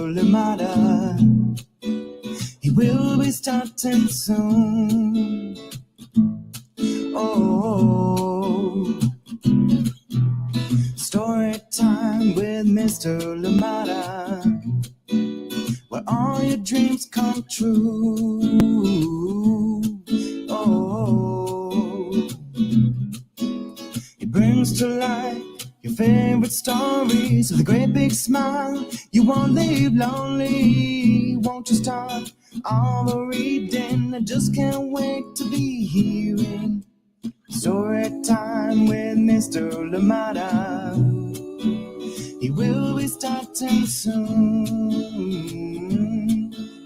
Limata. He will be starting soon. Oh, story time with Mr. Limata, where all your dreams come true. Oh, he brings to life your favorite stories with a great big smile. You won't leave lonely. Won't you start all the reading? I just can't wait to be hearing story time with Mr. Limata. He will be starting soon.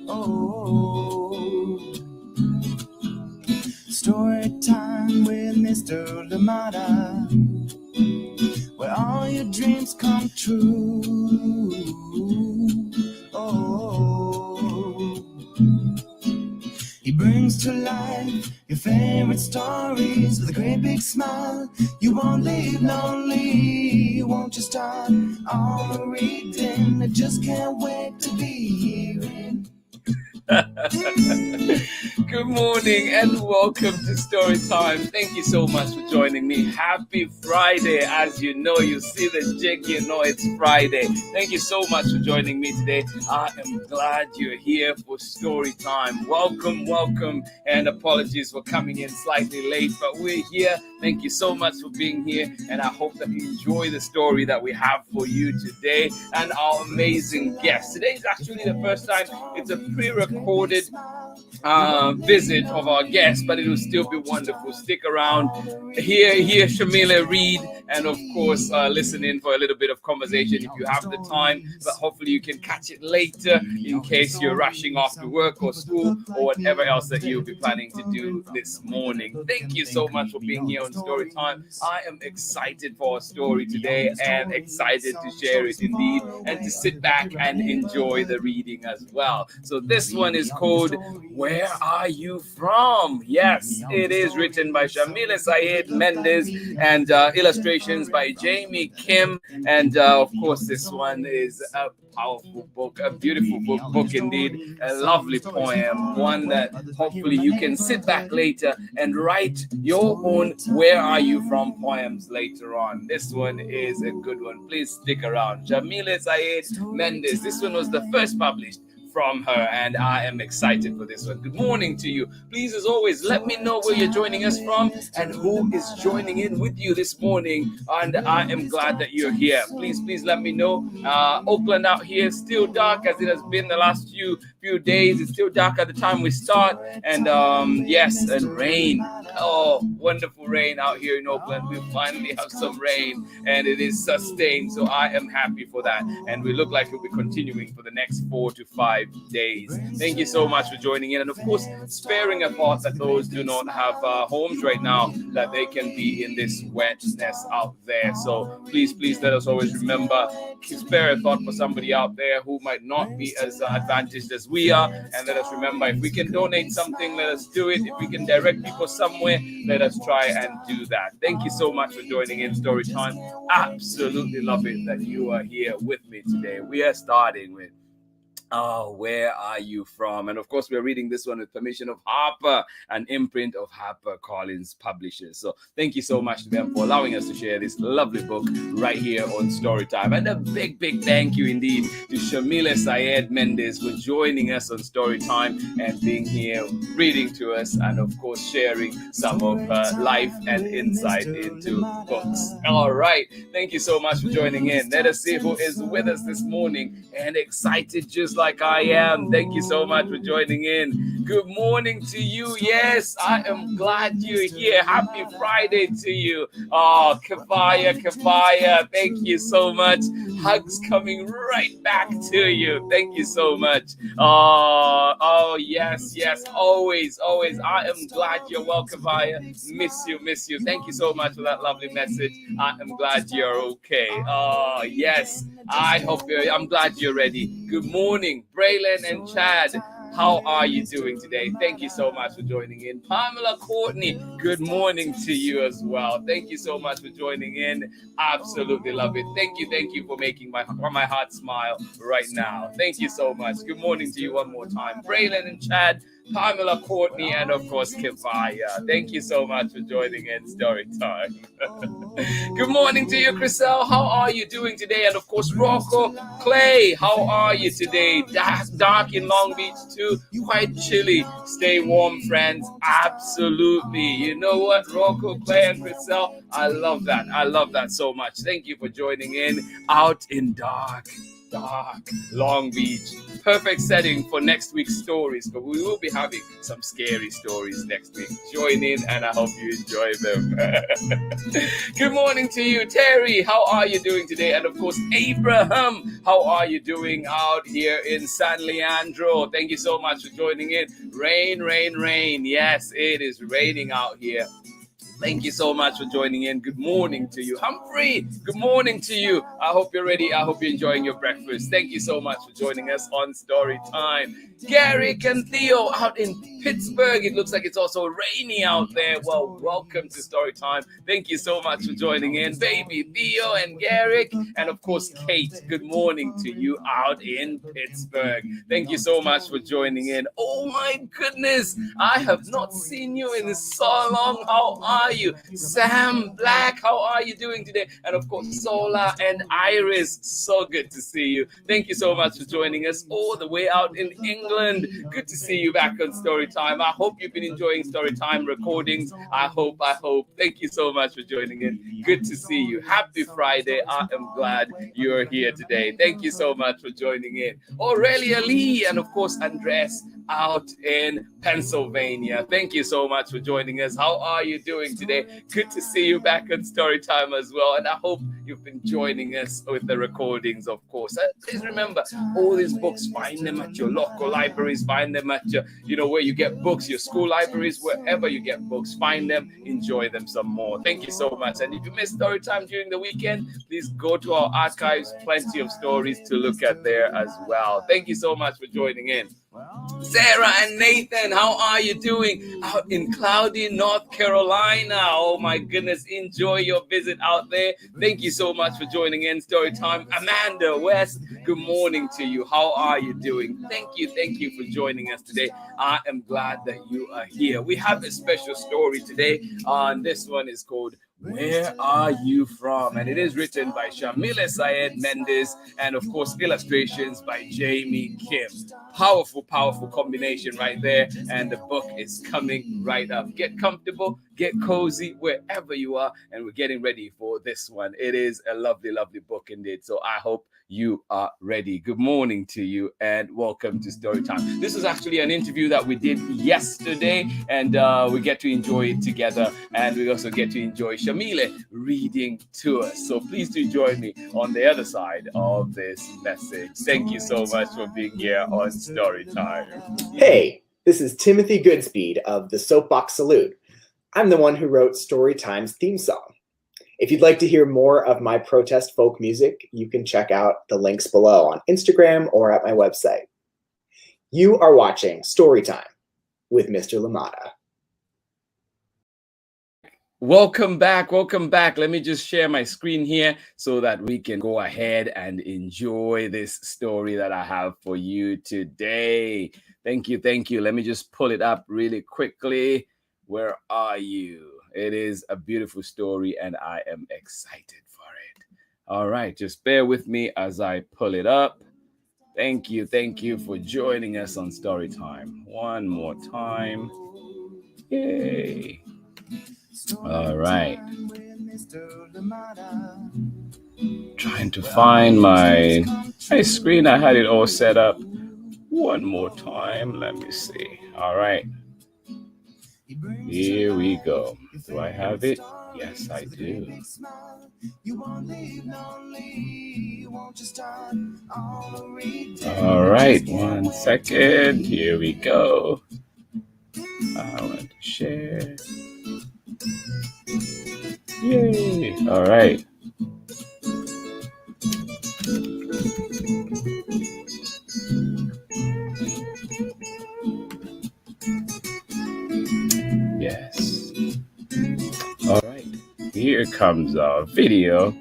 Oh, story time with Mr. Limata, where all your dreams come true. Oh, he brings to life your favorite stories with a great big smile. You won't leave lonely. Won't you start all the reading? I just can't wait to be hearing. Good morning and welcome to Story Time. Thank you so much for joining me. Happy Friday. As you know, you see the jig, you know it's Friday. Thank you so much for joining me today. I am glad you're here for Story Time. Welcome, welcome, and apologies for coming in slightly late, but we're here. Thank you so much for being here, and I hope that you enjoy the story that we have for you today and our amazing guest. Today is actually the first time it's a pre-recorded visit of our guest, but it will still be wonderful. Stick around, hear Yamile read, and of course listen in for a little bit of conversation if you have the time, but hopefully you can catch it later in case you're rushing off to work or school or whatever else that you'll be planning to do this morning. Thank you so much for being here on Story Time. I am excited for our story today and excited to share it indeed, and to sit back and enjoy the reading as well. So this one is called Where Are You From? Yes, it is written by Yamile Saied Mendez and illustrations by Jamie Kim. And of course, this one is a powerful book, a beautiful book indeed, a lovely poem, one that hopefully you can sit back later and write your own Where Are You From poems later on. This one is a good one. Please stick around. Yamile Saied Mendez. This one was the first published from her, and I am excited for this one. Good morning to you. Please, as always, let me know where you're joining us from and who is joining in with you this morning, and I am glad that you're here. Please let me know. Oakland out here is still dark, as it has been the last few days. It's still dark at the time we start, and yes, and rain. Oh, wonderful rain out here in Oakland. We finally have some rain, and it is sustained, so I am happy for that, and we look like we'll be continuing for the next 4 to 5 days. Thank you so much for joining in, and of course sparing a thought that those do not have homes right now, that they can be in this wetness out there. So please let us always remember, spare a thought for somebody out there who might not be as advantaged as we are, and let us remember, if we can donate something, let us do it. If we can direct people somewhere, let us try and do that. Thank you so much for joining in Story Time. Absolutely love it that you are here with me today. We are starting with Where Are You From? And of course, we're reading this one with permission of Harper, an imprint of HarperCollins Publishers. So thank you so much to them for allowing us to share this lovely book right here on Storytime. And a big thank you indeed to Yamile Saied Mendez for joining us on Storytime and being here, reading to us, and of course, sharing some of life and insight into books. All right. Thank you so much for joining in. Let us see who is with us this morning and excited just like I am. Thank you so much for joining in. Good morning to you. Yes, I am glad you're here. Happy Friday to you. Oh, Kafaya, thank you so much. Hugs coming right back to you. Thank you so much. Oh, yes, always. I am glad you're well, Kafaya. Miss you. Thank you so much for that lovely message. I am glad you're okay. Oh, yes. I'm glad you're ready. Good morning, Braylon and Chad. how are you doing today? Thank you so much for joining in. Pamela Courtney, good morning to you as well. Thank you so much for joining in. Absolutely love it. Thank you for making my heart smile right now. Thank you so much. Good morning to you one more time. Braylon and Chad, Pamela Courtney, and of course Kivaya. Thank you so much for joining in Story Time. Good morning to you, Chriselle. How are you doing today? And of course, Rocco, Clay, how are you today? Dark in Long Beach too, quite chilly. Stay warm, friends. Absolutely. You know what, Rocco, Clay, and Chriselle, I love that. I love that so much. Thank you for joining in out in dark Long Beach. Perfect setting for next week's stories, but we will be having some scary stories next week. Join in and I hope you enjoy them. Good morning to you, Terry. How are you doing today? And of course, Abraham, how are you doing out here in San Leandro? Thank you so much for joining in. Rain. Yes, it is raining out here. Thank you so much for joining in. Good morning to you. Humphrey, good morning to you. I hope you're ready. I hope you're enjoying your breakfast. Thank you so much for joining us on Story Time. Garrick and Theo out in Pittsburgh. It looks like it's also rainy out there. Well, welcome to Story Time. Thank you so much for joining in. Baby Theo and Garrick. And of course, Kate, good morning to you out in Pittsburgh. Thank you so much for joining in. Oh my goodness. I have not seen you in so long. How are you? Sam Black, how are you doing today? And of course, Sola and Iris, so good to see you. Thank you so much for joining us all the way out in England. Good to see you back on Storytime. I hope you've been enjoying Storytime recordings. I hope. Thank you so much for joining in. Good to see you. Happy Friday. I am glad you're here today. Thank you so much for joining in. Aurelia Lee and of course, Andres out in Pennsylvania. Thank you so much for joining us. How are you doing today? Good to see you back on Storytime as well. And I hope you've been joining us with the recordings, of course. And please remember, all these books, find them at your local libraries, find them at your, where you get books, your school libraries, wherever you get books, find them, enjoy them some more. Thank you so much. And if you missed Storytime during the weekend, please go to our archives, plenty of stories to look at there as well. Thank you so much for joining in. Sarah and Nathan, how are you doing out in cloudy North Carolina? Oh my goodness, enjoy your visit out there. Thank you so much for joining in Storytime. Amanda West, good morning to you. How are you doing? Thank you for joining us today. I am glad that you are here. We have a special story today. This one is called Where Are You From? And it is written by Yamile Saied Mendez and of course illustrations by Jamie Kim. Powerful combination right there. And the book is coming right up. Get comfortable, get cozy wherever you are. And we're getting ready for this one. It is a lovely book indeed. So I hope you are ready. Good morning to you and welcome to Storytime. This is actually an interview that we did yesterday and we get to enjoy it together, and we also get to enjoy Yamile reading to us. So please do join me on the other side of this message. Thank you so much for being here on Storytime. Hey, this is Timothy Goodspeed of the Soapbox Salute. I'm the one who wrote Storytime's theme song. If you'd like to hear more of my protest folk music, you can check out the links below on Instagram or at my website. You are watching Storytime with Mr. Limata. Welcome back. Let me just share my screen here so that we can go ahead and enjoy this story that I have for you today. Thank you. Let me just pull it up really quickly. Where are you? It is a beautiful story and I am excited for it. All right, just bear with me as I pull it up. Thank you for joining us on Storytime. One more time. Yay. All right. Trying to find my screen. I had it all set up. One more time. Let me see. All right. Here we go. Do I have it? Yes, I do. All right, 1 second. Here we go. I want to share. Yay. All right. here comes our video.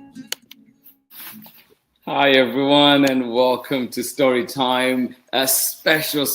Hi everyone, and welcome to Story Time. A special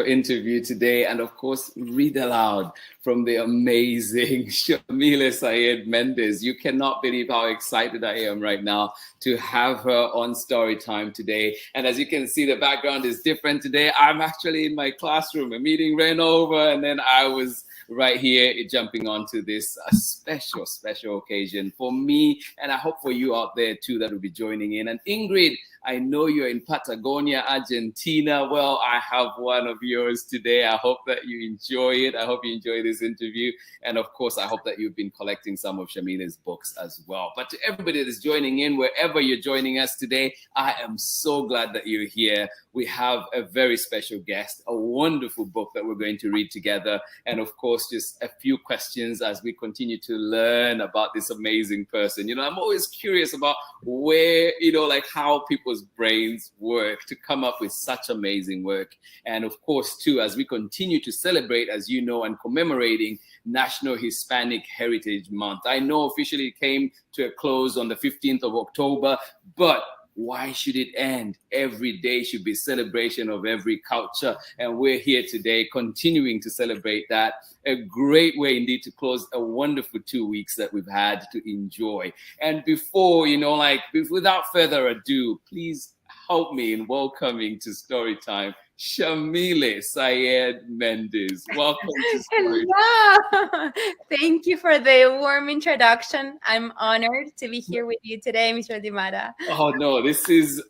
interview today, and of course, read aloud from the amazing Yamile Saied Mendez. You cannot believe how excited I am right now to have her on Story Time today. And as you can see, the background is different today. I'm actually in my classroom. A meeting ran over, and then I was right here jumping onto this special occasion for me, and I hope for you out there too that will be joining in. And Ingrid, I know you're in Patagonia, Argentina. Well, I have one of yours today. I hope that you enjoy it. I hope you enjoy this interview. And of course, I hope that you've been collecting some of Yamile's books as well. But to everybody that's joining in, wherever you're joining us today, I am so glad that you're here. We have a very special guest, a wonderful book that we're going to read together. And of course, just a few questions as we continue to learn about this amazing person. You know, I'm always curious about where, you know, like how people's brains work to come up with such amazing work. And of course, too, as we continue to celebrate, as you know, and commemorating National Hispanic Heritage Month. I know officially it came to a close on the 15th of October, but why should it end? Every day should be celebration of every culture. And we're here today continuing to celebrate that. A great way indeed to close a wonderful 2 weeks that we've had to enjoy. And before, you know, like without further ado, please help me in welcoming to Storytime Yamile Saied Mendez. Welcome to Story. Hello. Thank you for the warm introduction. I'm honored to be here with you today, Mr. Limata. Oh no,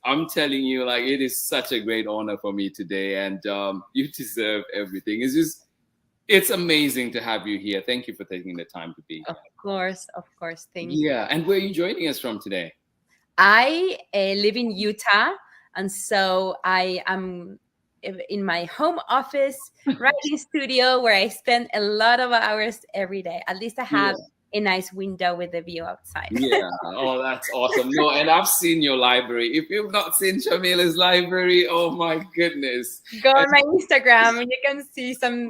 I'm telling you, like, it is such a great honor for me today, and you deserve everything. It's amazing to have you here. Thank you for taking the time to be here. Of course. Thank you. Yeah, and where are you joining us from today? I live in Utah, and so I am in my home office writing studio where I spend a lot of hours every day. At least I have a nice window with a view outside. Yeah. Oh, that's awesome. No, and I've seen your library. If you've not seen Yamile's library, oh my goodness. Go on my Instagram and you can see some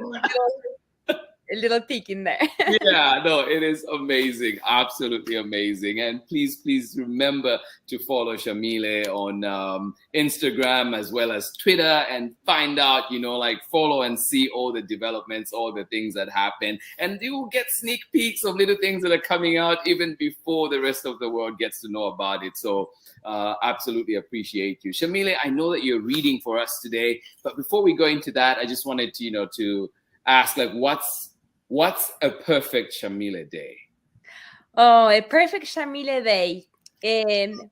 little peek in there. Yeah, no, it is amazing. Absolutely amazing. And please remember to follow Yamile on Instagram as well as Twitter, and find out, you know, like follow and see all the developments, all the things that happen. And you will get sneak peeks of little things that are coming out even before the rest of the world gets to know about it. So absolutely appreciate you. Yamile, I know that you're reading for us today, but before we go into that, I just wanted to, you know, to ask, like, what's a perfect Yamile day? Oh, a perfect Yamile day.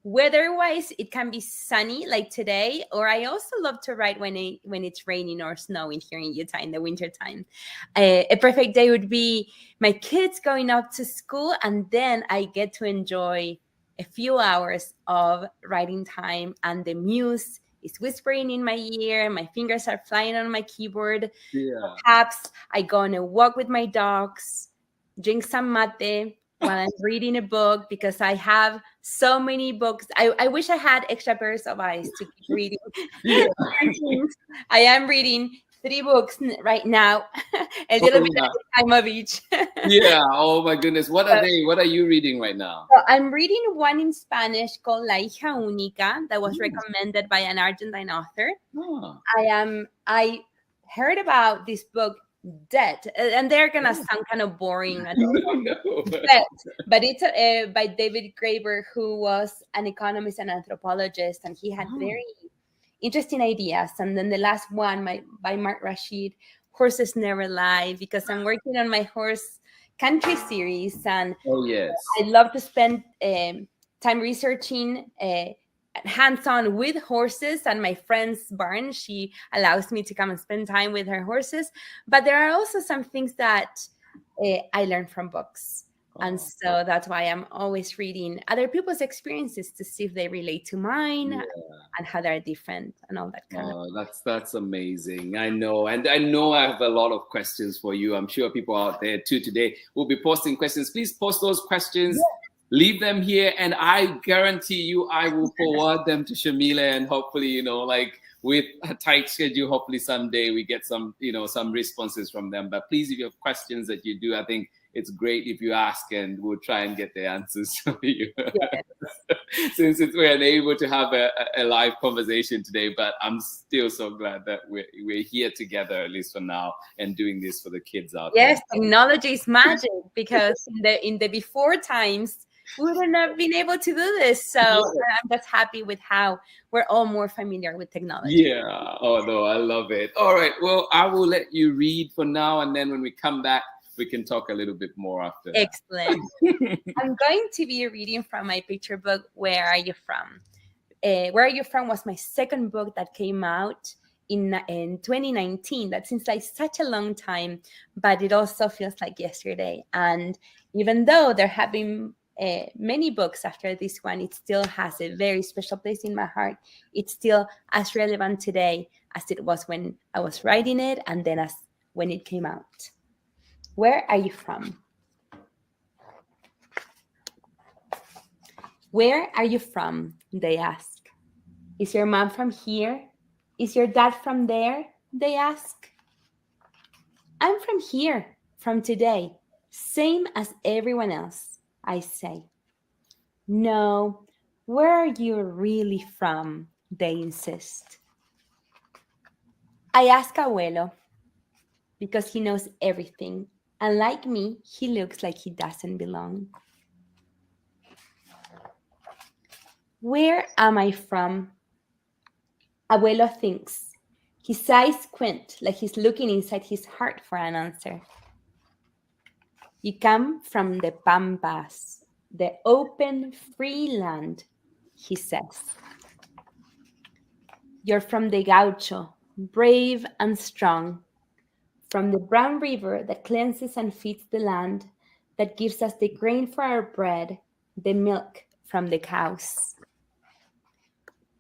Weather-wise, it can be sunny like today, or I also love to write when it's raining or snowing here in Utah in the wintertime. A perfect day would be my kids going up to school, and then I get to enjoy a few hours of writing time, and the muse is whispering in my ear, my fingers are flying on my keyboard. Yeah. Perhaps I go on a walk with my dogs, drink some mate while I'm reading a book, because I have so many books. I wish I had extra pairs of eyes to keep reading. Yeah. I am reading 3 books right now, a little bit at the time of each. Yeah. Oh my goodness. What are they? What are you reading right now? So I'm reading one in Spanish called La Hija Única that was recommended by an Argentine author. Oh. I heard about this book, Debt, and they're gonna sound kind of boring. I don't know. But it's by David Graeber, who was an economist and anthropologist, and he had very interesting ideas. And then the last one by Mark Rashid, Horses Never Lie, because I'm working on my horse country series, and I love to spend time researching hands-on with horses. And my friend's barn, she allows me to come and spend time with her horses. But there are also some things that I learned from books. And so that's why I'm always reading other people's experiences to see if they relate to mine and how they're different and all that kind of. That's amazing. I know. And I know I have a lot of questions for you. I'm sure people out there too today will be posting questions. Please post those questions. Leave them here, and I guarantee you I will forward them to Yamile, and hopefully, you know, like with a tight schedule, hopefully someday we get some, you know, some responses from them. But please, if you have questions that you do, I think it's great if you ask, and we'll try and get the answers for you. Yes. Since we're unable to have a live conversation today, but I'm still so glad that we're here together, at least for now, and doing this for the kids out Yes, there. technology is magic, because in the before times, we wouldn't have been able to do this. So I'm just happy with how we're all more familiar with technology. Yeah. Oh, no, I love it. All right. Well, I will let you read for now, and then when we come back, we can talk a little bit more after that. Excellent. I'm going to be reading from my picture book, Where Are You From? Where Are You From was my second book that came out in 2019. That seems like such a long time, but it also feels like yesterday. And even though there have been many books after this one, it still has a very special place in my heart. It's still as relevant today as it was when I was writing it, and then as when it came out. Where are you from? Where are you from? They ask. Is your mom from here? Is your dad from there? They ask. I'm from here, from today, same as everyone else, I say. No, where are you really from? They insist. I ask Abuelo, because he knows everything, and like me, he looks like he doesn't belong. Where am I from? Abuelo thinks. His eyes squint like he's looking inside his heart for an answer. You come from the Pampas, the open, free land, he says. You're from the Gaucho, brave and strong, from the brown river that cleanses and feeds the land, that gives us the grain for our bread, the milk from the cows.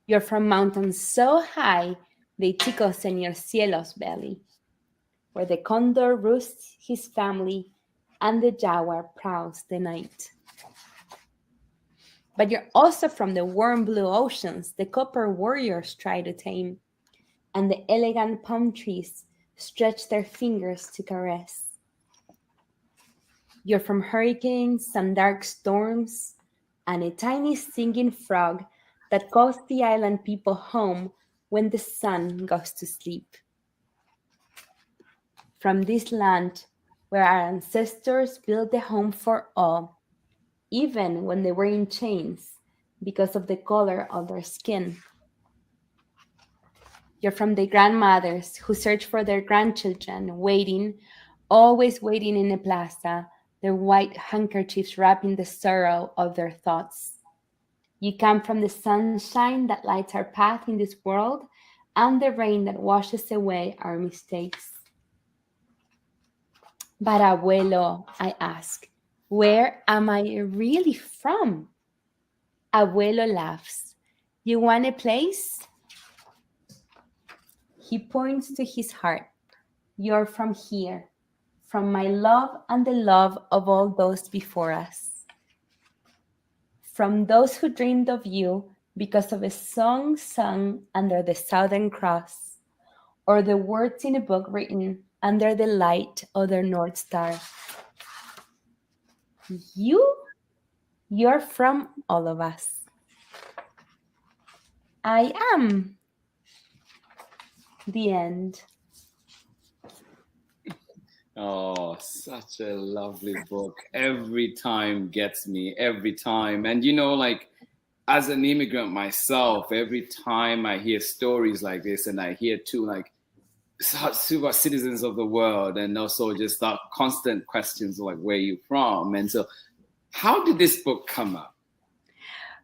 You're from mountains so high they tickle Señor Cielo's belly, where the condor roosts his family and the jaguar prowls the night. But you're also from the warm blue oceans the copper warriors try to tame, and the elegant palm trees stretch their fingers to caress. You're from hurricanes and dark storms, and a tiny singing frog that calls the island people home when the sun goes to sleep. From this land where our ancestors built a home for all, even when they were in chains because of the color of their skin. You're from the grandmothers who search for their grandchildren, waiting, always waiting in a plaza, their white handkerchiefs wrapping the sorrow of their thoughts. You come from the sunshine that lights our path in this world and the rain that washes away our mistakes. But Abuelo, I ask, where am I really from? Abuelo laughs. You want a place? He points to his heart. You're from here, from my love and the love of all those before us. From those who dreamed of you because of a song sung under the Southern Cross, or the words in a book written under the light of their North Star. You're from all of us. I am. The end. Oh, such a lovely book. Every time gets me, every time. And like, as an immigrant myself, every time I hear stories like this, and I hear too, like, super citizens of the world, and also just that constant questions like, where you from? And so, how did this book come up?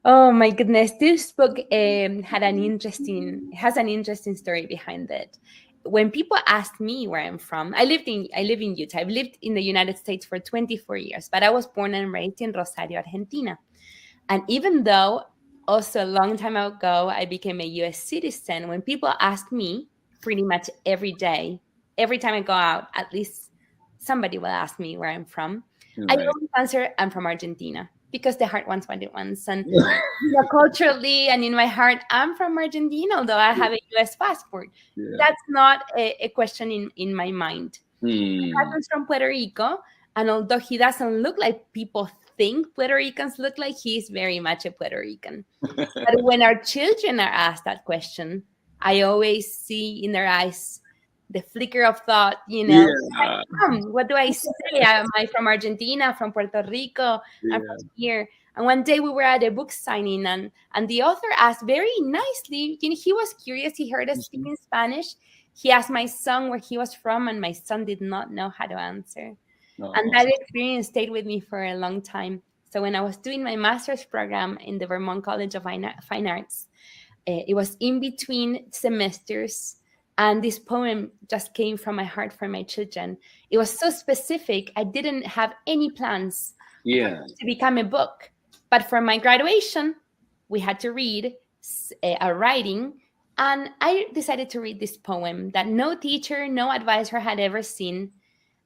Oh my goodness, this book has an interesting story behind it. When people ask me where I'm from, I live in Utah. I've lived in the United States for 24 years, but I was born and raised in Rosario, Argentina. And even though also a long time ago I became a US citizen, when people ask me pretty much every day, every time I go out, at least somebody will ask me where I'm from. Right. I always answer, I'm from Argentina, because the heart wants what it wants. And culturally and in my heart, I'm from Argentina, although I have a US passport. Yeah. That's not a question in my mind. My husband's from Puerto Rico, And although he doesn't look like people think Puerto Ricans look like, he's very much a Puerto Rican. But when our children are asked that question, I always see in their eyes the flicker of thought, Yeah. What do I say? Am I from Argentina, from Puerto Rico? I'm from here. And one day we were at a book signing, and the author asked very nicely, he was curious, he heard us speaking Spanish. He asked my son where he was from, and my son did not know how to answer. And that experience stayed with me for a long time. So when I was doing my master's program in the Vermont College of Fine Arts, it was in between semesters, and this poem just came from my heart for my children. It was so specific. I didn't have any plans to become a book. But for my graduation, we had to read a writing, and I decided to read this poem that no teacher, no advisor had ever seen.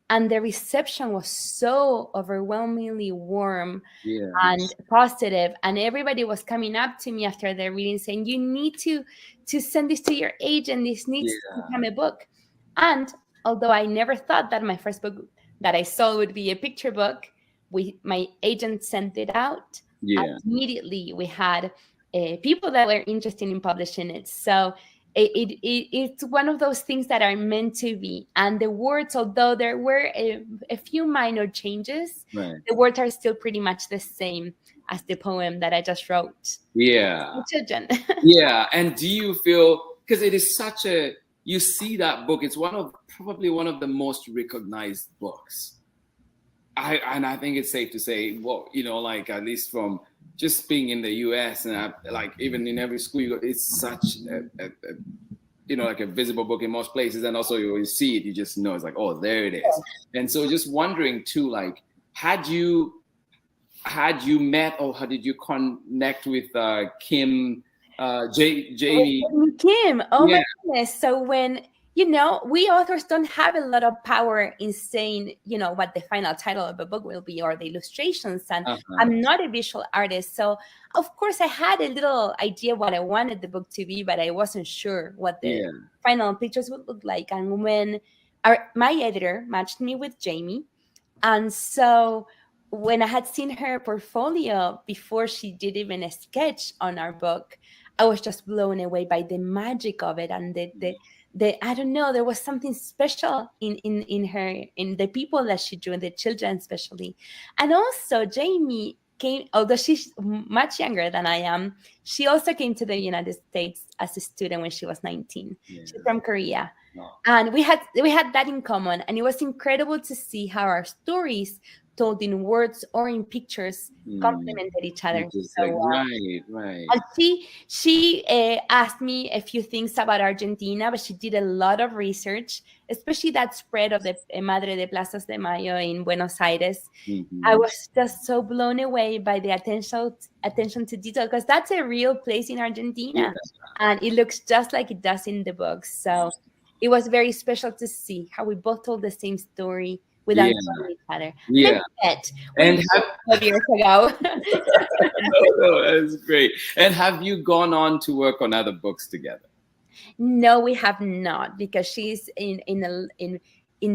And the reception was so overwhelmingly warm and positive. And everybody was coming up to me after their reading saying, you need to send this to your agent. This needs to become a book. And although I never thought that my first book that I saw would be a picture book, my agent sent it out. And immediately we had people that were interested in publishing it. So it's one of those things that are meant to be. And the words, although there were a few minor changes, the words are still pretty much the same as the poem that I just wrote. Children. And do you feel, because it is such a, you see that book, it's probably one of the most recognized books. And I think it's safe to say, well, like at least from just being in the US and like even in every school, it's such a like a visible book in most places. And also you see it, you just know it's like, oh, there it is. And so just wondering too, like, had you met or how did you connect with Kim, Jamie? Kim, my goodness. So when, we authors don't have a lot of power in saying, what the final title of a book will be or the illustrations. And I'm not a visual artist. So, of course, I had a little idea what I wanted the book to be, but I wasn't sure what the final pictures would look like. And when my editor matched me with Jamie, and so when I had seen her portfolio before she did even a sketch on our book, I was just blown away by the magic of it and the I don't know, there was something special in her, in the people that she drew, and the children especially. And also Jamie came, although she's much younger than I am, she also came to the United States as a student when she was 19. She's from Korea. And we had that in common, and it was incredible to see how our stories told in words or in pictures complemented each other. So, right. And she asked me a few things about Argentina, but she did a lot of research, especially that spread of the Madre de Plazas de Mayo in Buenos Aires. I was just so blown away by the attention to detail, because that's a real place in Argentina, and it looks just like it does in the book. So it was very special to see how we both told the same story without knowing each other. And 12 years ago. That's great. And have you gone on to work on other books together? No, we have not, because she's in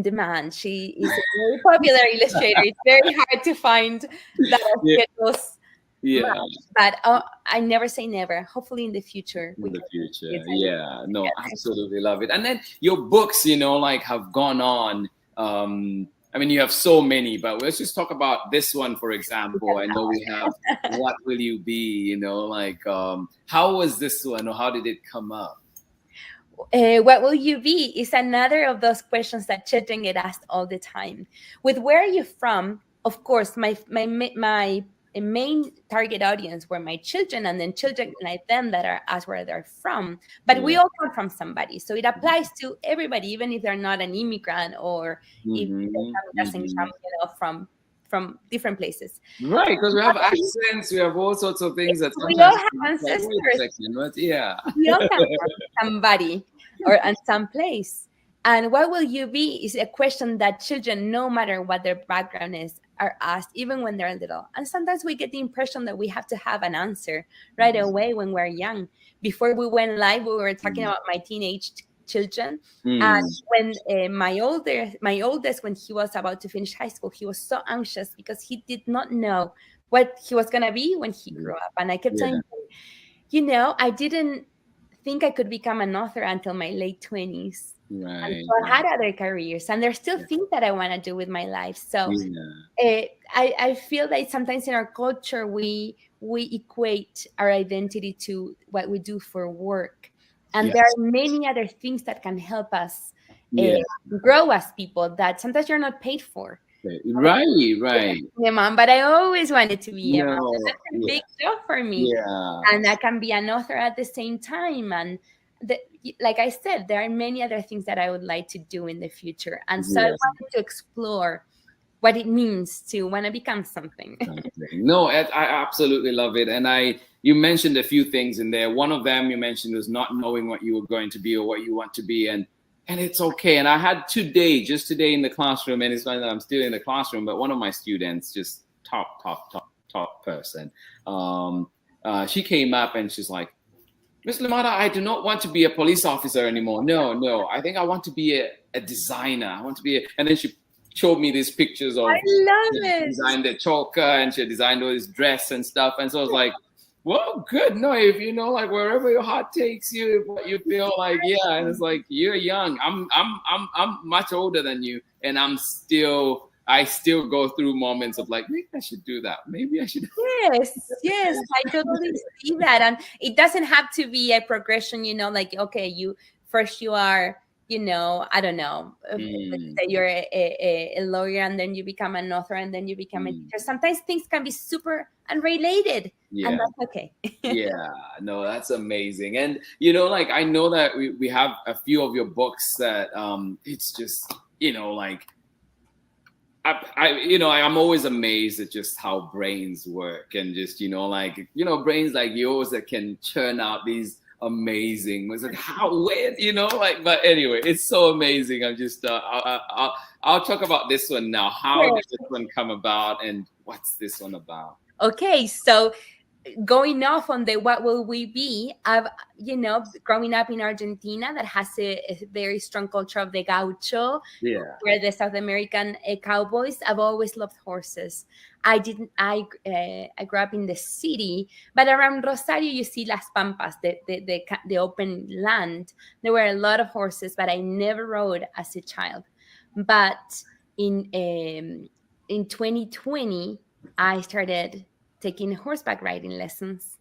demand. She is a very popular illustrator. It's very hard to find that our schedules match. But I never say never. Hopefully in the future. No, absolutely love it. And then your books, like have gone on. I mean, you have so many, but let's just talk about this one, for example. I know we have What Will You Be? How was this one, or how did it come up? What will you be is another of those questions that children get asked all the time. With where are you from? Of course, my main target audience were my children, and then children like them that are asked where they're from. But we all come from somebody, so it applies to everybody, even if they're not an immigrant or if their family doesn't come, from different places. Right, because we have accents, we have all sorts of things that we all have ancestors. We all come from somebody or at some place. And what will you be is a question that children, no matter what their background is, are asked even when they're little. And sometimes we get the impression that we have to have an answer right away when we're young. Before we went live, we were talking about my teenage children. And when my oldest, when he was about to finish high school, he was so anxious because he did not know what he was going to be when he grew up. And I kept telling him, I didn't think I could become an author until my late 20s. Right. And so I had other careers, and there's still things that I want to do with my life. So I feel that sometimes in our culture we equate our identity to what we do for work, and there are many other things that can help us grow as people that sometimes you're not paid for. Right. Yeah, mom, but I always wanted to be a mom. No, That's a big job for me. And I can be an author at the same time. And like I said, there are many other things that I would like to do in the future. And so I wanted to explore what it means to want to become something. No, I absolutely love it. And you mentioned a few things in there. One of them you mentioned was not knowing what you were going to be or what you want to be. And it's okay. And I had just today in the classroom, and it's funny that I'm still in the classroom, but one of my students, just top person, she came up and she's like, Miss Limata, I do not want to be a police officer anymore. No, I think I want to be a designer. I want to be and then she showed me these pictures of I love it. Designed the choker, and she designed all this dress and stuff. And so I was like, well, good. No, if like wherever your heart takes you, what you feel like, and it's like, you're young. I'm much older than you, and I still go through moments of like, maybe I should do that. Maybe I should. Yes, I totally see that. And it doesn't have to be a progression, like, okay, you are, I don't know, let's say you're a lawyer, and then you become an author, and then you become a teacher. Sometimes things can be super unrelated, and that's okay. No, that's amazing. And, like, I know that we have a few of your books that it's just, like, I'm always amazed at just how brains work, and just, brains like yours that can churn out these amazing. It's like, but anyway, it's so amazing. I'm just I'll talk about this one now. How did this one come about, and what's this one about? Okay, so going off on the what will we be, I've growing up in Argentina, that has a very strong culture of the gaucho, where the South American cowboys. I've always loved horses. I grew up in the city, but around Rosario you see Las Pampas, the open land. There were a lot of horses, but I never rode as a child. But in 2020 I started taking horseback riding lessons,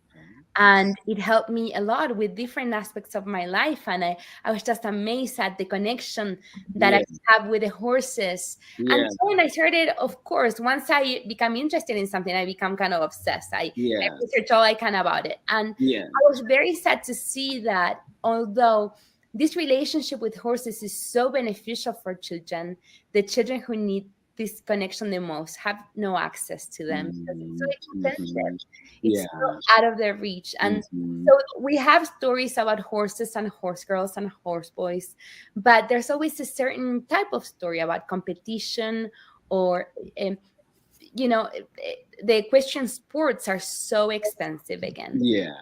and it helped me a lot with different aspects of my life. And I was just amazed at the connection that I have with the horses. And so I started, of course, once I become interested in something, I become kind of obsessed. I research all I can about it. And I was very sad to see that although this relationship with horses is so beneficial for children, the children who need this connection the most have no access to them. It's so expensive. It's so out of their reach. And so we have stories about horses and horse girls and horse boys, but there's always a certain type of story about competition, or the equestrian sports are so expensive again.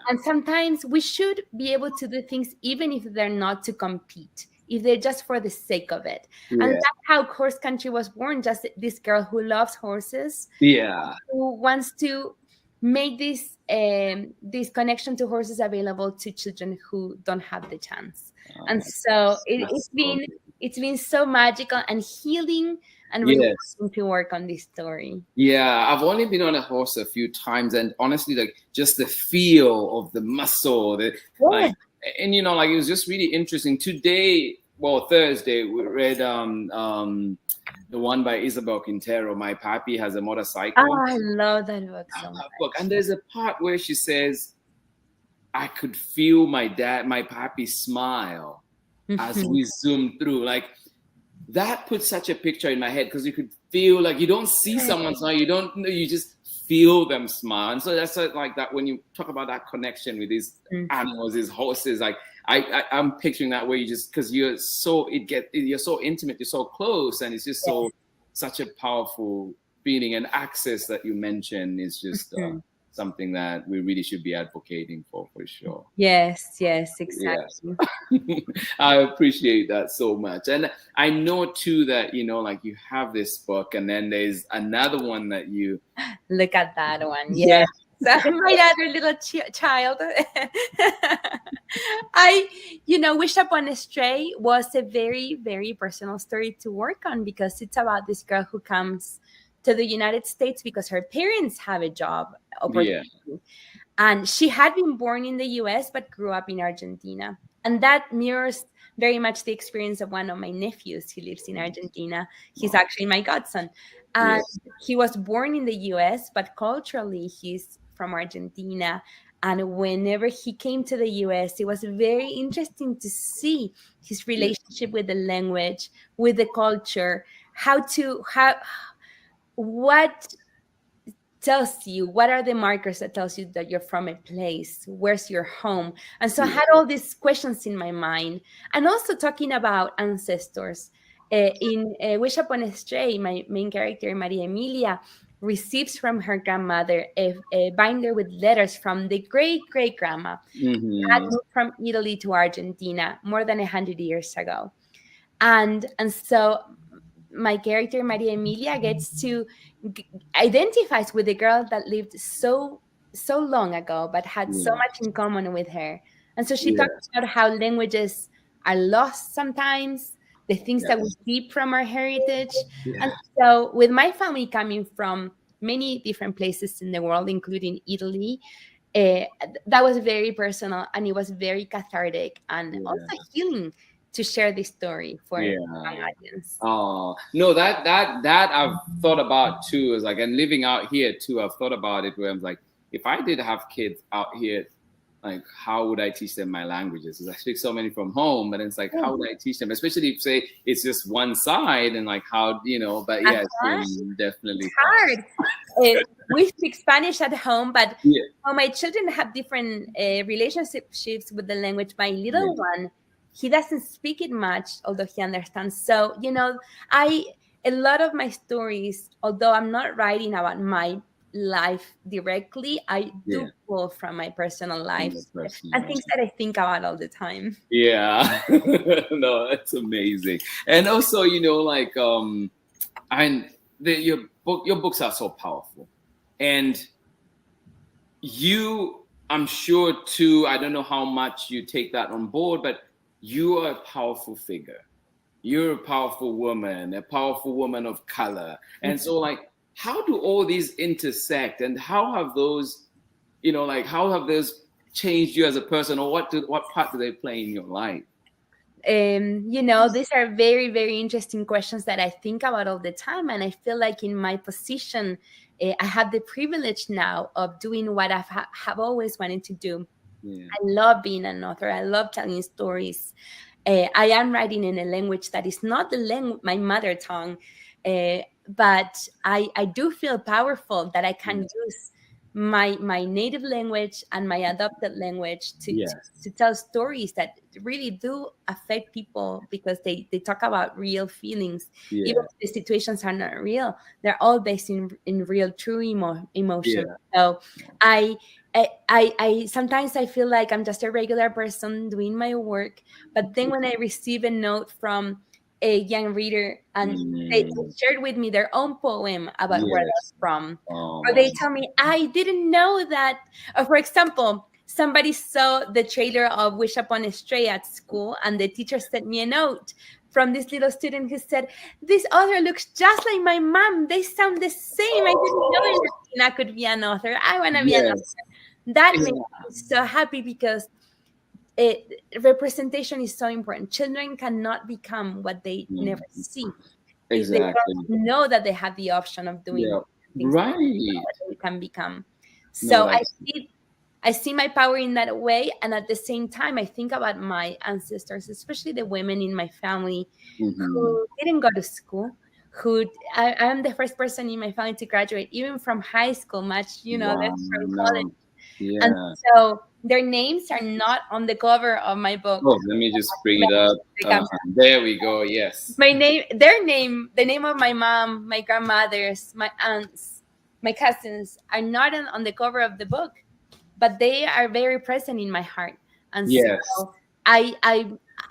And sometimes we should be able to do things even if they're not to compete, if they're just for the sake of it. And that's how Horse Country was born, just this girl who loves horses, who wants to make this connection to horses available to children who don't have the chance. And so it's been so magical and healing and really awesome to work on this story. I've only been on a horse a few times, and honestly, like, just the feel of the muscle, and like, it was just really interesting. Today, Thursday, we read the one by Isabel Quintero, My Papi Has a Motorcycle. Oh, I love that book. And there's a part where she says, I could feel my papi smile as we zoomed through. Like, that put such a picture in my head, because you could feel, like, you don't see someone smile, you don't know, you just feel them smile. And so that's like that, when you talk about that connection with these animals, these horses, like I'm picturing that, where you just, because you're so intimate, you're so close, and it's just such a powerful feeling. And access that you mentioned is just something that we really should be advocating for sure. Yes, exactly. Yes. I appreciate that so much. And I know too that, like you have this book, and then there's another one that you Look at that one. Yes. My other little child. Wish Upon a Stray was a very, very personal story to work on, because it's about this girl who comes to the United States because her parents have a job opportunity. Yeah. And she had been born in the US, but grew up in Argentina. And that mirrors very much the experience of one of my nephews. He lives in Argentina. He's actually my godson. And he was born in the US, but culturally he's from Argentina. And whenever he came to the US, it was very interesting to see his relationship with the language, with the culture, what tells you, what are the markers that tells you that you're from a place, where's your home. And so I had all these questions in my mind. And also talking about ancestors. In Wish Upon a Stray, my main character, Maria Emilia, receives from her grandmother a binder with letters from the great-great-grandma who had moved from Italy to Argentina more than 100 years ago. And so my character, Maria Emilia, gets to identifies with the girl that lived so long ago, but had so much in common with her. And so she talks about how languages are lost sometimes, the things that we keep from our heritage. And so with my family coming from many different places in the world, including Italy, that was very personal, and it was very cathartic and also healing to share this story for my audience. Oh no, that I've thought about too. Is like, and living out here too, I've thought about it where I'm like, if I did have kids out here, like how would I teach them my languages? Because I speak so many from home, but it's like, how would I teach them? Especially if say it's just one side, and like how, but it's definitely hard. We speak Spanish at home, but my children have different relationships with the language. My little one, he doesn't speak it much, although he understands. So, a lot of my stories, although I'm not writing about my life directly, I do pull from my personal life and things that I think about all the time. Yeah. No, that's amazing. And also, and your books are so powerful. And I'm sure too, I don't know how much you take that on board, but you are a powerful figure. You're a powerful woman of color. And so like, how do all these intersect, and how have those, changed you as a person, or what part do they play in your life? These are very, very interesting questions that I think about all the time. And I feel like in my position, I have the privilege now of doing what I have always wanted to do. I love being an author. I love telling stories. I am writing in a language that is not my mother tongue, but I do feel powerful that I can use my native language and my adopted language to tell stories that really do affect people, because they talk about real feelings. Even if the situations are not real, they're all based in real, true emotion. So I sometimes I feel like I'm just a regular person doing my work, but then when I receive a note from a young reader and they shared with me their own poem about where they're from, or they tell me, I didn't know that, or for example, somebody saw the trailer of Wish Upon a Stray at school, and the teacher sent me a note from this little student who said, this author looks just like my mom. They sound the same. I didn't know Latina could be an author. I want to be an author. That makes me so happy, because representation is so important. Children cannot become what they never see. Exactly. If they don't know that they have the option of doing things that they can become. So I see my power in that way. And at the same time, I think about my ancestors, especially the women in my family who didn't go to school, I'm the first person in my family to graduate, even from high school, less from college. And so their names are not on the cover of my book. Oh, let me just bring it up. There we go. Yes. The name of my mom, my grandmothers, my aunts, my cousins are not on the cover of the book, but they are very present in my heart. And Yes. so I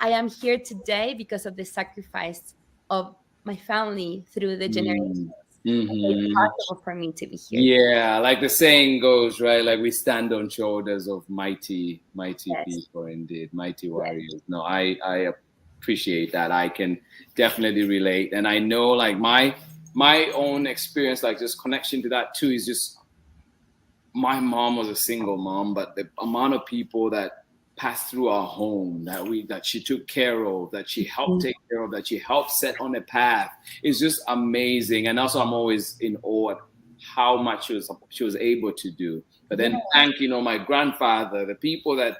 am here today because of the sacrifice of my family through the generations. It's possible for me to be here. Yeah, like the saying goes, right? Like we stand on shoulders of mighty people, indeed, mighty warriors. No, I appreciate that. I can definitely relate, and I know, like my own experience, like just connection to that too, is just my mom was a single mom, but the amount of people that passed through our home that she took care of, that she helped take care of, that she helped set on a path is just amazing. And also I'm always in awe at how much she was able to do. But then thank my grandfather, the people that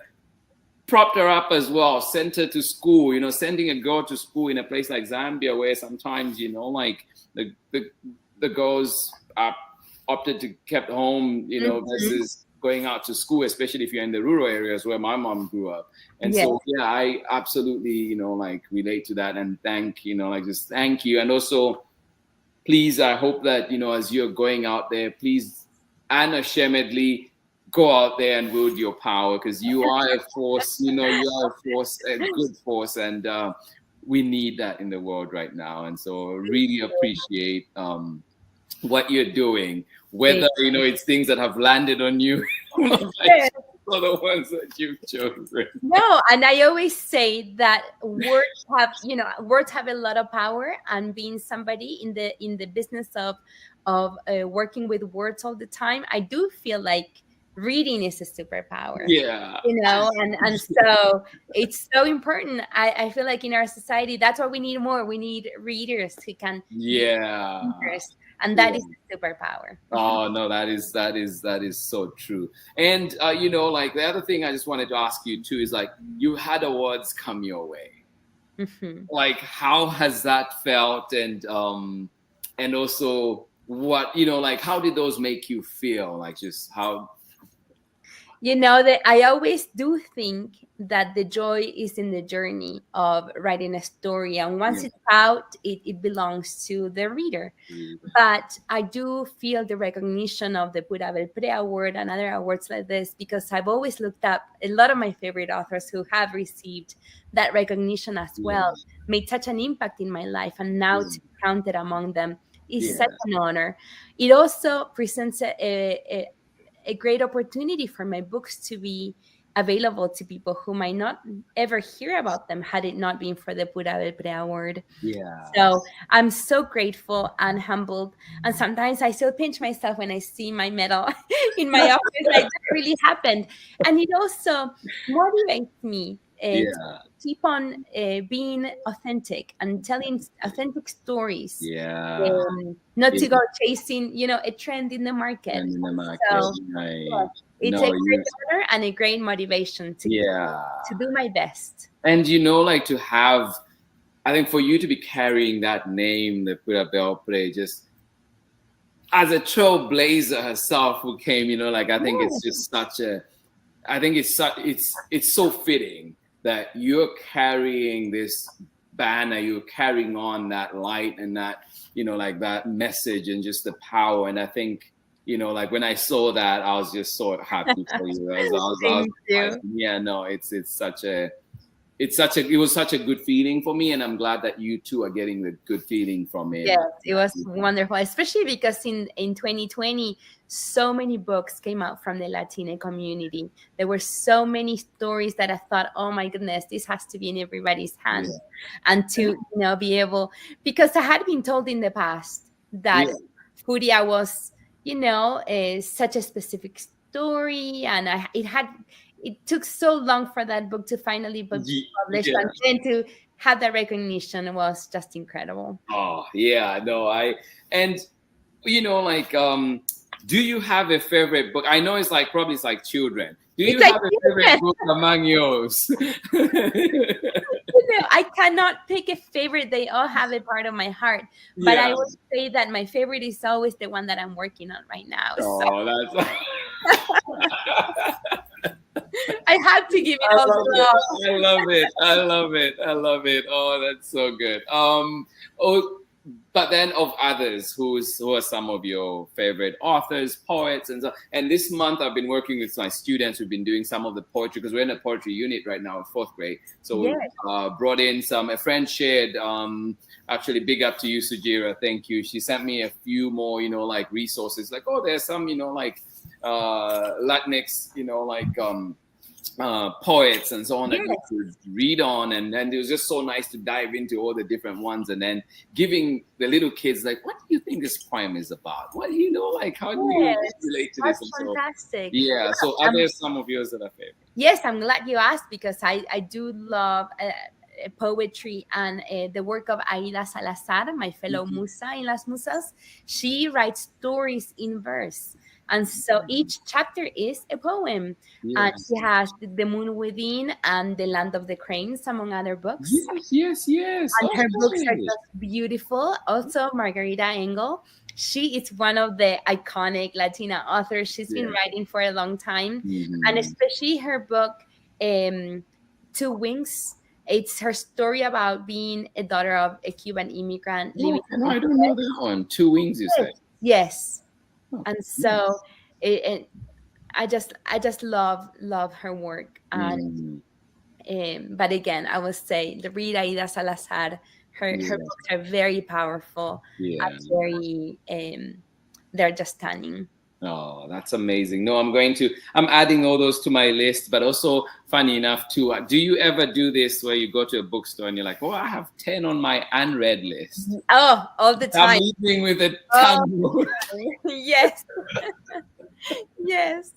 propped her up as well, sent her to school, sending a girl to school in a place like Zambia where sometimes, like the girls are opted to kept home, versus going out to school, especially if you're in the rural areas where my mom grew up. And so, I absolutely, like relate to that and just thank you. And also, please, I hope that, as you're going out there, please unashamedly go out there and wield your power, because you are a force, you are a force, a good force. And we need that in the world right now. And so really appreciate what you're doing, whether it's things that have landed on you or the ones that you've chosen. No, and I always say that words have a lot of power, and being somebody in the business of working with words all the time, I do feel like reading is a superpower. Yeah. And so it's so important. I feel like in our society, that's what we need more. We need readers who can and that is a superpower. Oh no, that is so true. And like the other thing I just wanted to ask you too is, like, you had awards come your way. Like, how has that felt? And also what, like, how did those make you feel? Like, just how that I always do think that the joy is in the journey of writing a story, and once it's out, it belongs to the reader. But I do feel the recognition of the Pura Belpre Award and other awards like this, because I've always looked up a lot of my favorite authors who have received that recognition as well, made such an impact in my life, and now to be counted among them is such an honor. It also presents a great opportunity for my books to be available to people who might not ever hear about them had it not been for the Pura Belpre Award. So I'm so grateful and humbled. And sometimes I still pinch myself when I see my medal in my office. Like, that really happened. And it also motivates me to keep on being authentic and telling authentic stories. Not to go chasing, a trend in the market. So it's a great honor and a great motivation to do my best. And like, to have, I think, for you to be carrying that name, the Pura Belpre, just as a trailblazer herself who came, like, I think it's just such a, I think it's so fitting that you're carrying this banner, you're carrying on that light and that, like, that message and just the power. And I think, like, when I saw that, I was just so happy for you. I was like, it was such a good feeling for me, and I'm glad that you too are getting the good feeling from it. Yes, it was wonderful, especially because in 2020, so many books came out from the Latina community. There were so many stories that I thought, oh my goodness, this has to be in everybody's hands. And to be able, because I had been told in the past that Furia was such a specific story, and it took so long for that book to finally be published, and then to have that recognition was just incredible. Oh yeah, no, do you have a favorite book? I know it's like, probably it's like children. Do you have a favorite book among yours? I cannot pick a favorite. They all have a part of my heart. But I would say that my favorite is always the one that I'm working on right now. That's I have to give it all the love. I love it. Oh, that's so good. but then of others, who are some of your favorite authors, poets, and so. And this month I've been working with my students. We've been doing some of the poetry because we're in a poetry unit right now in 4th grade. So we brought in a friend shared. Actually, big up to you, Sujira. Thank you. She sent me a few more, like resources. Like, there's some, like Latinx, poets and so on that you could read on, and then it was just so nice to dive into all the different ones, and then giving the little kids like, what do you think this poem is about? What do you know? Like, how do you relate to this? That's fantastic. So are there some of yours that are favorite? Yes, I'm glad you asked, because I do love poetry and the work of Aida Salazar, my fellow musa in Las Musas. She writes stories in verse. And so each chapter is a poem. And she has The Moon Within and The Land of the Cranes, among other books. Yes. And her books are just beautiful. Also, Margarita Engel. She is one of the iconic Latina authors. She's been writing for a long time. And especially her book, Two Wings. It's her story about being a daughter of a Cuban immigrant. I don't know that one. Two Wings, you said? Yes. And so I just love her work. And but again, I would say the read Aida Salazar. Her books are very powerful. And very they're just stunning. Oh, that's amazing. No, I'm adding all those to my list, but also funny enough too, do you ever do this where you go to a bookstore and you're like, I have 10 on my unread list? Oh, all the time. I'm leaving with a ton more. Yes. Yes.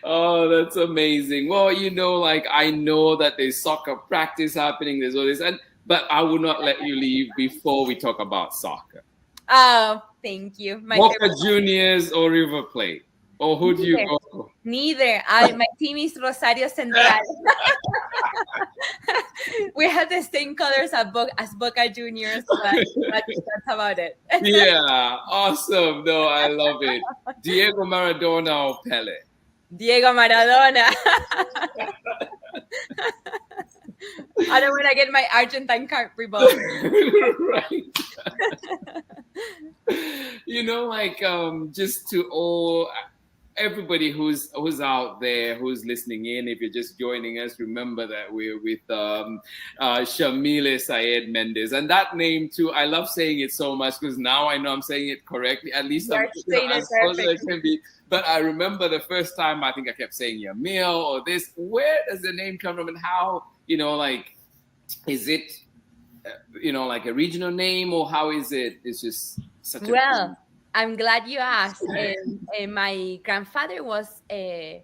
Oh, that's amazing. Well, I know that there's soccer practice happening, there's all this, but I will not let you leave before we talk about soccer. Oh, thank you. Boca Juniors or River Plate? Or who do you go? Neither. My team is Rosario Central. We have the same colors as Boca Juniors, but that's about it. Yeah, awesome. No, I love it. Diego Maradona or Pele? Diego Maradona. I don't want to get my Argentine card revoked. Right. Just to all everybody who's out there, who's listening in, if you're just joining us, remember that we're with Yamile Saied Mendez. And that name too, I love saying it so much because now I know I'm saying it correctly. At least I'm as close as I can be. But I remember the first time I think I kept saying Yamile or this. Where does the name come from, and how, is it, like a regional name, or how is it? It's just such a I'm glad you asked. My grandfather was he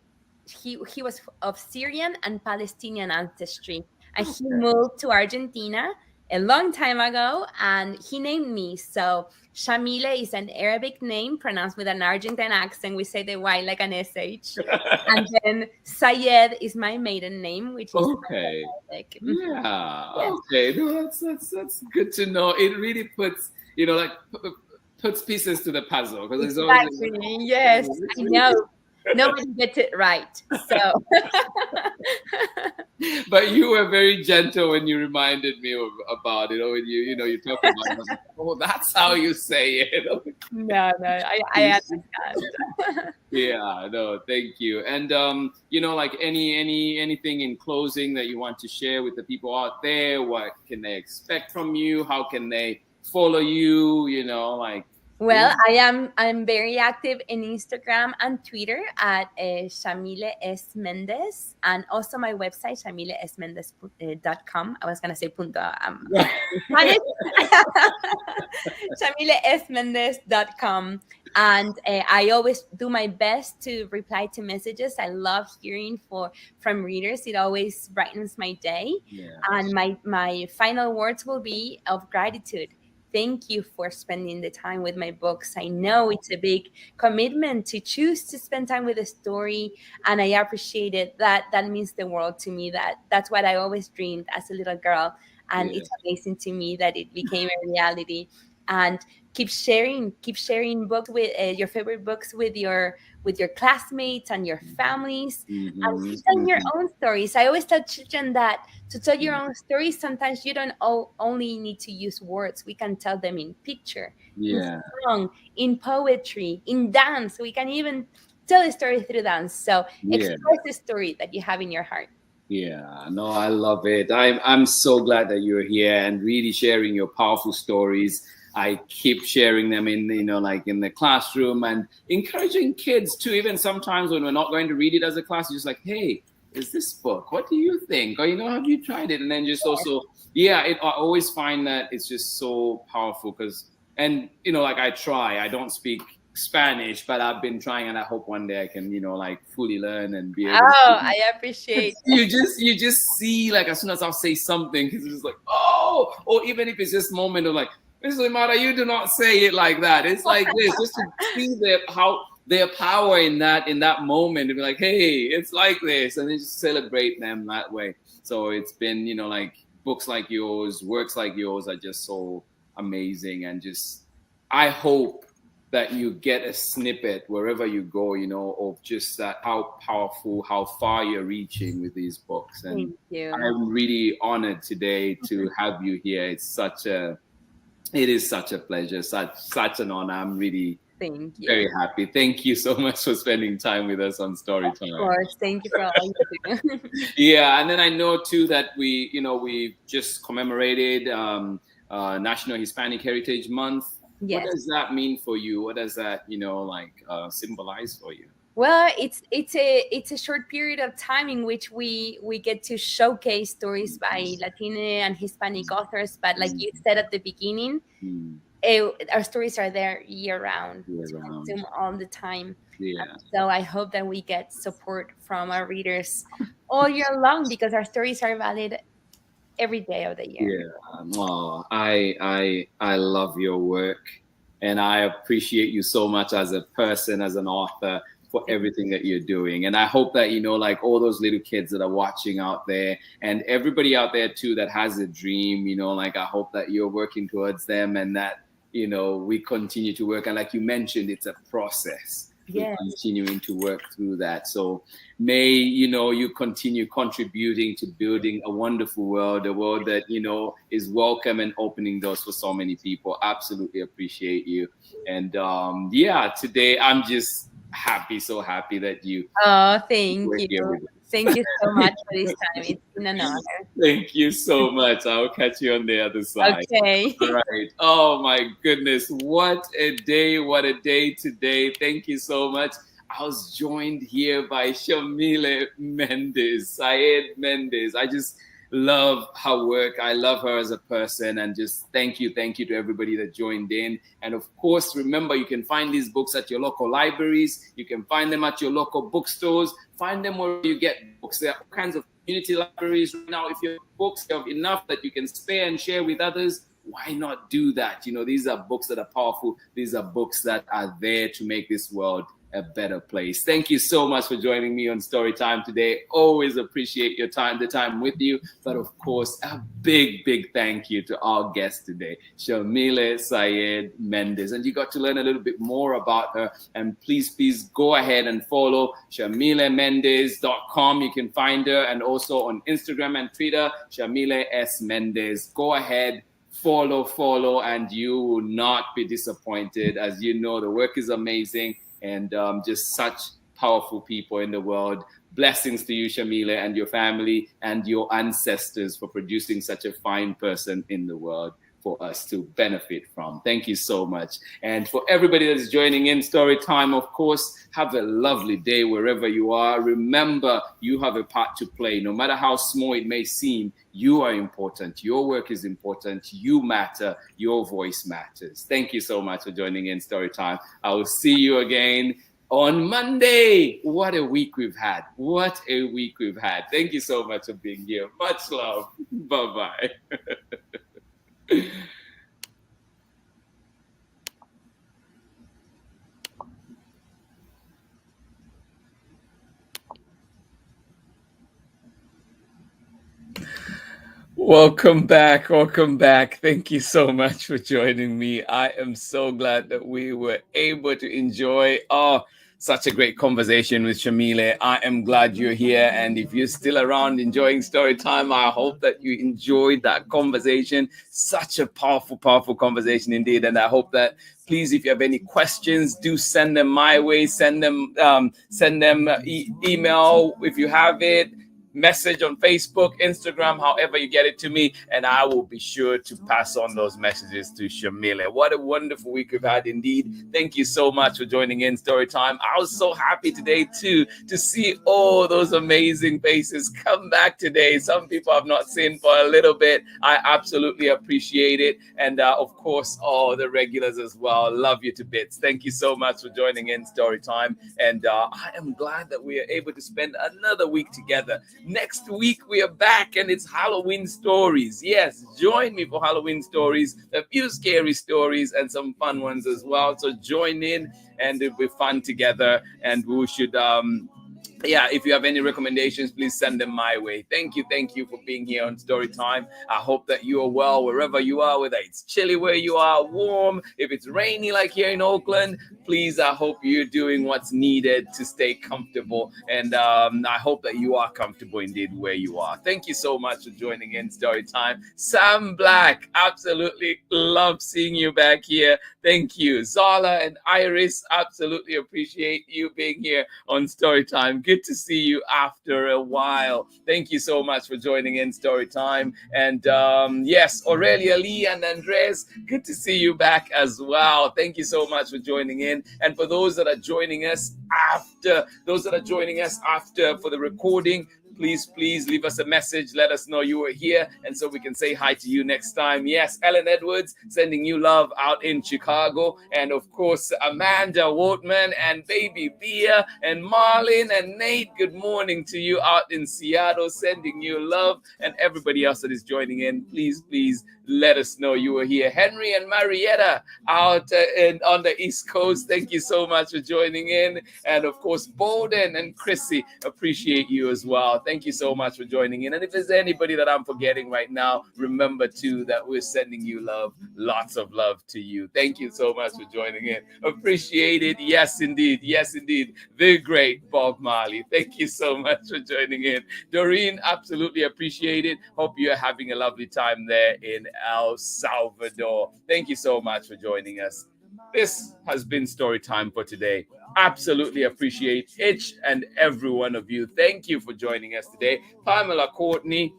was of Syrian and Palestinian ancestry, and he moved to Argentina a long time ago, and he named me. So Yamile is an Arabic name pronounced with an Argentine accent. We say the Y like an SH. And then Sayed is my maiden name, which is Arabic. Yeah. Okay. No, that's good to know. It really puts, puts pieces to the puzzle, because it's always yes, I know. Nobody gets it right. So but you were very gentle when you reminded me about it. When you talk about it, I was like, that's how you say it. No, I understand. Yeah, no, thank you. And anything in closing that you want to share with the people out there? What can they expect from you? How can they follow you? Well, I'm very active in Instagram and Twitter at Yamile S. Mendez, and also my website, YamileSMendez.com. I was going to say punto. YamileSMendez.com. And I always do my best to reply to messages. I love hearing from readers. It always brightens my day. Yeah. And my final words will be of gratitude. Thank you for spending the time with my books. I know it's a big commitment to choose to spend time with a story, and I appreciate it. That means the world to me. That's what I always dreamed as a little girl, and it's amazing to me that it became a reality. and keep sharing books with your favorite books with your classmates and your families, and keep telling your own stories. I always tell children that to tell your own stories, sometimes you don't only need to use words. We can tell them in picture, in Yeah. song, in poetry, in dance. We can even tell a story through dance. So Yeah. express the story that you have in your heart. Yeah, no, I love it. I'm so glad that you're here and really sharing your powerful stories. I keep sharing them in, like in the classroom, and encouraging kids too. Even sometimes when we're not going to read it as a class, just like, hey, is this book? What do you think? Or, have you tried it? And then just also, I always find that it's just so powerful because, and, like I don't speak Spanish, but I've been trying, and I hope one day I can, like fully learn and be able to. Oh, I appreciate you just see, like, as soon as I'll say something, it's just like, oh, or even if it's just moment of like, Miss Limata, you do not say it like that. It's like this, just to see their power in that moment, to be like, hey, it's like this, and then just celebrate them that way. So it's been, like books like yours, works like yours are just so amazing, and just I hope that you get a snippet wherever you go, of just that, how powerful, how far you're reaching with these books. And Thank you. I'm really honored today to have you here. It is such a pleasure, such an honor. I'm really very happy. Thank you so much for spending time with us on Storytime. Of course, thank you for all you do. Yeah, and then I know too that we just commemorated National Hispanic Heritage Month. Yes. What does that mean for you? What does that, symbolize for you? Well, it's a short period of time in which we get to showcase stories by Latino and Hispanic authors. But like you said at the beginning, our stories are there year round, to consume all the time. Yeah. So I hope that we get support from our readers all year long, because our stories are valid every day of the year. Yeah. Oh, I love your work, and I appreciate you so much as a person, as an author, for everything that you're doing. And I hope that, like all those little kids that are watching out there, and everybody out there too that has a dream, like I hope that you're working towards them, and that, we continue to work. And like you mentioned, it's a process. We're continuing to work through that. So may, you continue contributing to building a wonderful world, a world that, is welcome and opening doors for so many people. Absolutely appreciate you. And today I'm just so happy that you. Oh, thank you. Thank you so much for this time. It's been an honor. Thank you so much. I'll catch you on the other side. Okay. All right. Oh my goodness. What a day today. Thank you so much. I was joined here by Yamile Saied Mendez. I just love her work. I love her as a person, and just thank you to everybody that joined in. And of course, remember, you can find these books at your local libraries. You can find them at your local bookstores. Find them where you get books. There are all kinds of community libraries right now. If you have books, you have enough that you can spare and share with others, why not do that? These are books that are powerful. These are books that are there to make this world a better place. Thank you so much for joining me on Storytime today. Always appreciate your time, the time with you. But of course, a big thank you to our guest today, Yamile Saied Mendez. And you got to learn a little bit more about her. And please go ahead and follow YamileMendez.com. You can find her, and also on Instagram and Twitter, Yamile S. Mendez. Go ahead, follow, and you will not be disappointed. As you know, the work is amazing. And just such powerful people in the world. Blessings to you, Yamile, and your family and your ancestors for producing such a fine person in the world for us to benefit from. Thank you so much. And for everybody that is joining in Storytime, of course, have a lovely day wherever you are. Remember, you have a part to play. No matter how small it may seem, you are important. Your work is important. You matter. Your voice matters. Thank you so much for joining in Storytime. I will see you again on Monday. What a week we've had. Thank you so much for being here. Much love. Bye-bye. Wow. Welcome back. Welcome back. Thank you so much for joining me. I am so glad that we were able to enjoy such a great conversation with Yamile. I am glad you're here. And if you're still around enjoying story time, I hope that you enjoyed that conversation. Such a powerful, powerful conversation indeed. And I hope that, please, if you have any questions, do send them my way. Send them email if you have it. Message on Facebook, Instagram, however you get it to me, and I will be sure to pass on those messages to Yamile. What a wonderful week we've had indeed. Thank you so much for joining in Storytime. I was so happy today too to see all those amazing faces come back today. Some people I've not seen for a little bit. I absolutely appreciate it, and of course all the regulars as well. Love you to bits. Thank you so much for joining in Storytime, and I am glad that we are able to spend another week together. Next week we are back and it's Halloween stories. Yes, join me for Halloween stories, a few scary stories and some fun ones as well. So join in and it'll be fun together, and we should if you have any recommendations, please send them my way. Thank you for being here on Storytime. I hope that you are well wherever you are, whether it's chilly where you are, warm, if it's rainy like here in Oakland. Please, I hope you're doing what's needed to stay comfortable, and I hope that you are comfortable indeed where you are. Thank you so much for joining in Storytime. Sam Black, absolutely love seeing you back here. Thank you. Zala and Iris, absolutely appreciate you being here on Storytime. Good to see you after a while. Thank you so much for joining in Storytime. And yes, Aurelia, Lee, and Andres, good to see you back as well. Thank you so much for joining in. And for those that are joining us after, for the recording, please leave us a message. Let us know you were here, and so we can say hi to you next time. Yes, Ellen Edwards, sending you love out in Chicago. And of course, Amanda Wortman and Baby Bia and Marlon and Nate, good morning to you out in Seattle, sending you love. And everybody else that is joining in, please let us know you were here. Henry and Marietta out on the East Coast, thank you so much for joining in. And of course, Bolden and Chrissy, appreciate you as well. Thank you so much for joining in. And if there's anybody that I'm forgetting right now, remember too that we're sending you love, lots of love to you. Thank you so much for joining in. Appreciate it. Yes, indeed. The great Bob Marley. Thank you so much for joining in. Doreen, absolutely appreciate it. Hope you're having a lovely time there in El Salvador. Thank you so much for joining us. This has been story time for today. Absolutely appreciate each and every one of you. Thank you for joining us today. Pamela, Courtney,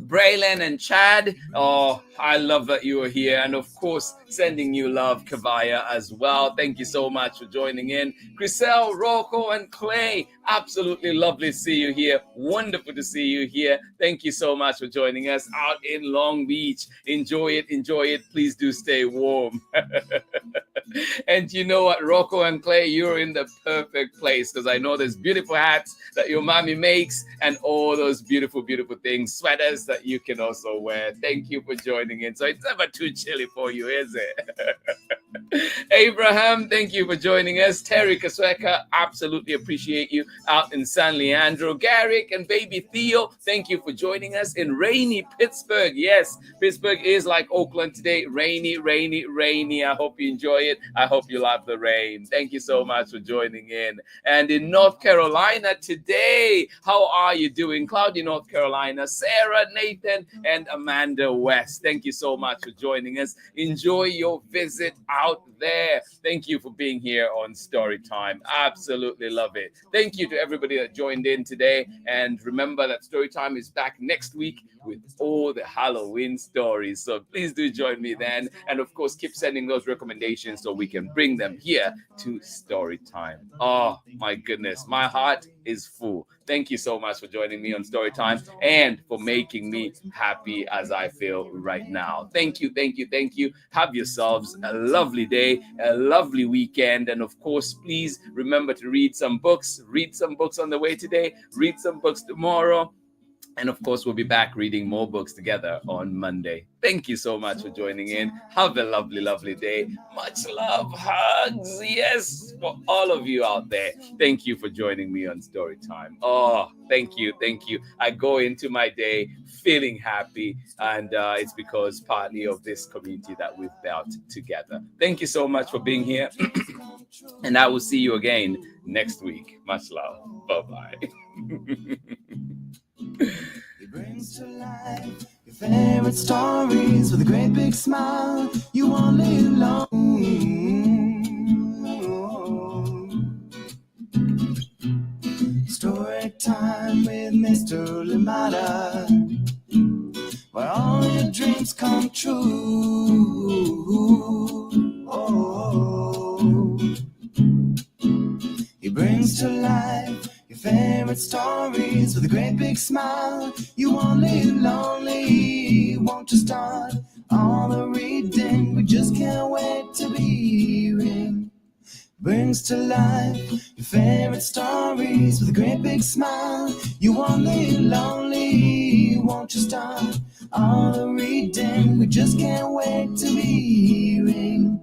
Braylon and Chad, oh, I love that you are here. And of course, sending you love, Kavaya, as well. Thank you so much for joining in. Chriselle, Rocco, and Clay, absolutely lovely to see you here. Wonderful to see you here. Thank you so much for joining us out in Long Beach. Enjoy it. Please do stay warm. And you know what, Rocco and Clay, you're in the perfect place, because I know there's beautiful hats that your mommy makes and all those beautiful, beautiful things, sweaters that you can also wear. Thank you for joining in. So it's never too chilly for you, is it? Abraham, thank you for joining us. Terry Kasweka, absolutely appreciate you out in San Leandro. Garrick and baby Theo, thank you for joining us in rainy Pittsburgh. Yes, Pittsburgh is like Oakland today. Rainy. I hope you enjoy it. I hope you love the rain. Thank you so much for joining in. And in North Carolina today, how are you doing? Cloudy, North Carolina. Sarah, Nathan, and Amanda West, thank you so much for joining us. Enjoy your visit out there. Thank you for being here on Storytime. Absolutely love it. Thank you to everybody that joined in today. And remember that Storytime is back next week with all the Halloween stories. So please do join me then. And of course, keep sending those recommendations so we can bring them here to Storytime. Oh my goodness, my heart is full. Thank you so much for joining me on Storytime and for making me happy as I feel right now. Thank you. Have yourselves a lovely day, a lovely weekend. And of course, please remember to read some books. Read some books on the way today. Read some books tomorrow. And of course, we'll be back reading more books together on Monday. Thank you so much for joining in. Have a lovely, lovely day. Much love, hugs, yes, for all of you out there. Thank you for joining me on Story Time. Oh, thank you, thank you. I go into my day feeling happy, and it's because partly of this community that we've built together. Thank you so much for being here, and I will see you again next week. Much love. Bye-bye. He brings to life your favorite stories with a great big smile. You won't live long. Story time with Mr. Limata, where all your dreams come true. Oh, he brings to life your favorite stories with a great big smile. You won't live lonely, won't you start all the reading? We just can't wait to be hearing. Brings to life your favorite stories with a great big smile. You won't live lonely, won't you start all the reading? We just can't wait to be hearing.